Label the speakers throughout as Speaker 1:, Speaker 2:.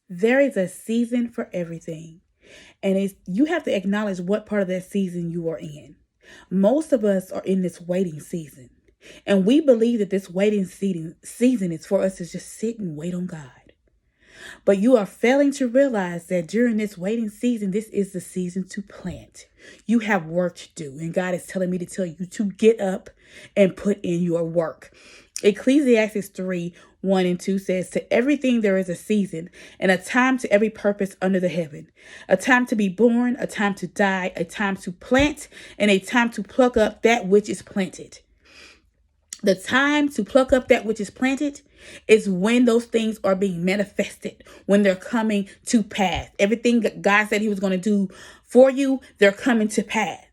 Speaker 1: There is a season for everything. And you have to acknowledge what part of that season you are in. Most of us are in this waiting season. And we believe that this waiting season is for us to just sit and wait on God. But you are failing to realize that during this waiting season, this is the season to plant. You have work to do. And God is telling me to tell you to get up and put in your work. Ecclesiastes 3:1-2 says, "To everything there is a season, and a time to every purpose under the heaven. A time to be born, a time to die, a time to plant, and a time to pluck up that which is planted." The time to pluck up that which is planted is when those things are being manifested, when they're coming to pass. Everything that God said he was going to do for you, they're coming to pass.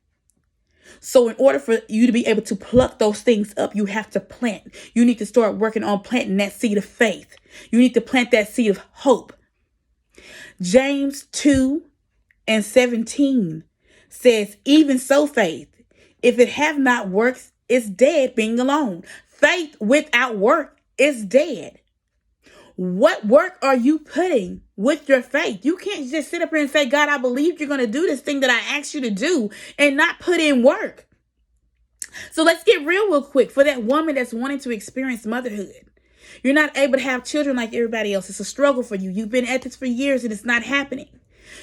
Speaker 1: So in order for you to be able to pluck those things up, you have to plant. You need to start working on planting that seed of faith. You need to plant that seed of hope. James 2:17 says, "Even so faith, if it have not works, is dead being alone." Faith without work is dead. What work are you putting with your faith? You can't just sit up here and say, "God, I believe you're going to do this thing that I asked you to do," and not put in work. So let's get real quick for that woman that's wanting to experience motherhood. You're not able to have children like everybody else. It's a struggle for you. You've been at this for years and it's not happening.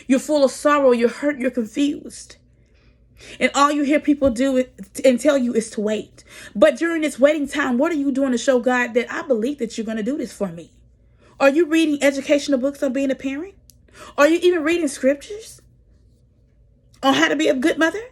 Speaker 1: You're full of sorrow. You're hurt. You're confused. And all you hear people do and tell you is to wait. But during this waiting time, what are you doing to show God that I believe that you're going to do this for me? Are you reading educational books on being a parent? Are you even reading scriptures on how to be a good mother?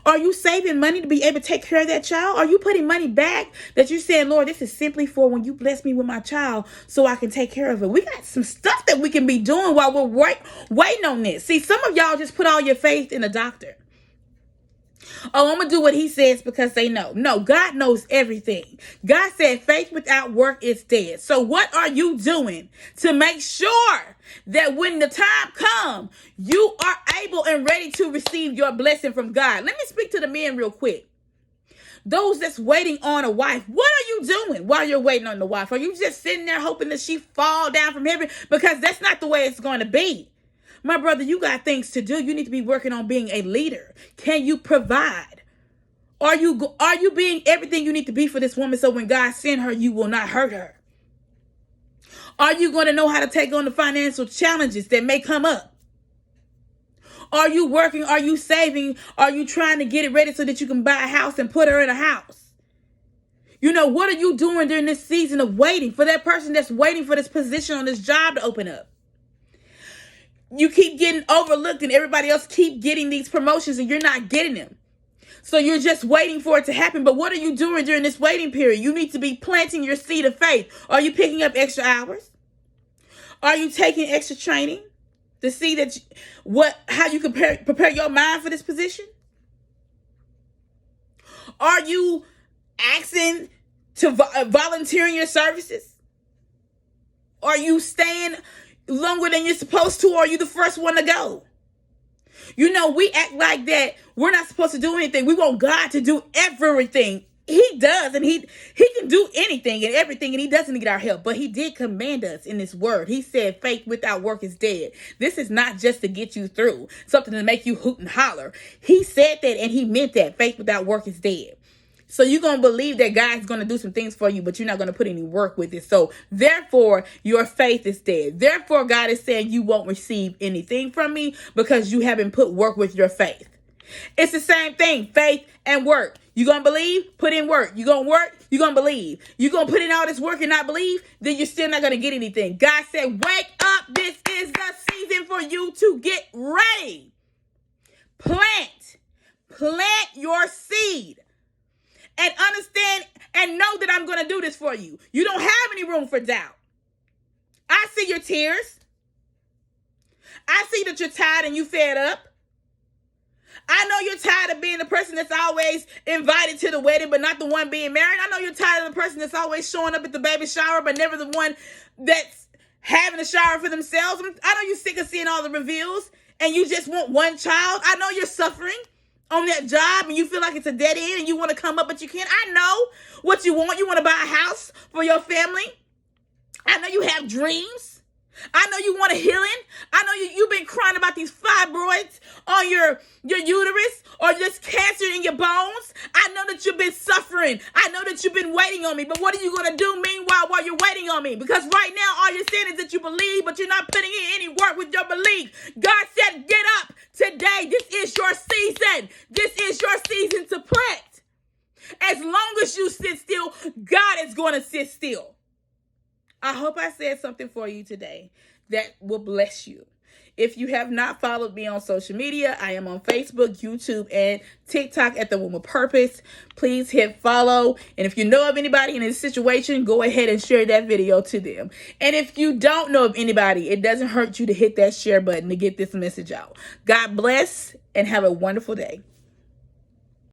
Speaker 1: Are you saving money to be able to take care of that child? Are you putting money back that you're saying, "Lord, this is simply for when you bless me with my child so I can take care of it"? We got some stuff that we can be doing while we're waiting on this. See, some of y'all just put all your faith in a doctor. "Oh, I'm going to do what he says because they know." No, God knows everything. God said faith without work is dead. So what are you doing to make sure that when the time comes, you are able and ready to receive your blessing from God? Let me speak to the men real quick. Those that's waiting on a wife, what are you doing while you're waiting on the wife? Are you just sitting there hoping that she fall down from heaven? Because that's not the way it's going to be. My brother, you got things to do. You need to be working on being a leader. Can you provide? Are you being everything you need to be for this woman so when God sends her, you will not hurt her? Are you going to know how to take on the financial challenges that may come up? Are you working? Are you saving? Are you trying to get it ready so that you can buy a house and put her in a house? What are you doing during this season of waiting for that person that's waiting for this position on this job to open up? You keep getting overlooked and everybody else keep getting these promotions and you're not getting them. So you're just waiting for it to happen. But what are you doing during this waiting period? You need to be planting your seed of faith. Are you picking up extra hours? Are you taking extra training to see how you can prepare your mind for this position? Are you asking to volunteering your services? Are you staying longer than you're supposed to, or are you the first one to go? We act like that we're not supposed to do anything. We want God to do everything. He does, and he can do anything and everything, and he doesn't need our help. But he did command us in this word. He said faith without work is dead. This is not just to get you through, something to make you hoot and holler. He said that, and he meant that. Faith without work is dead. So you're going to believe that God's going to do some things for you, but you're not going to put any work with it. So therefore, your faith is dead. Therefore, God is saying you won't receive anything from me because you haven't put work with your faith. It's the same thing, faith and work. You're going to believe, put in work. You're going to work, you're going to believe. You're going to put in all this work and not believe, then you're still not going to get anything. God said, wake up. This is the season for you to get ready. Plant your seed. And understand and know that I'm going to do this for you. You don't have any room for doubt. I see your tears. I see that you're tired and you fed up. I know you're tired of being the person that's always invited to the wedding, but not the one being married. I know you're tired of the person that's always showing up at the baby shower, but never the one that's having a shower for themselves. I know you're sick of seeing all the reveals and you just want one child. I know you're suffering on that job and you feel like it's a dead end and you want to come up, but you can't. I know what you want. You want to buy a house for your family. I know you have dreams. I know you want a healing. I know you've been crying about these fibroids on your uterus or this cancer in your bones. I know that you've been suffering. I know that you've been waiting on me. But what are you going to do meanwhile while you're waiting on me? Because right now all you're saying is that you believe, but you're not putting in any work with your belief. God said, get up today. This is your season. This is your season to plant. As long as you sit still, God is going to sit still. I hope I said something for you today that will bless you. If you have not followed me on social media, I am on Facebook, YouTube, and TikTok at The Womb of Purpose. Please hit follow. And if you know of anybody in this situation, go ahead and share that video to them. And if you don't know of anybody, it doesn't hurt you to hit that share button to get this message out. God bless and have a wonderful day.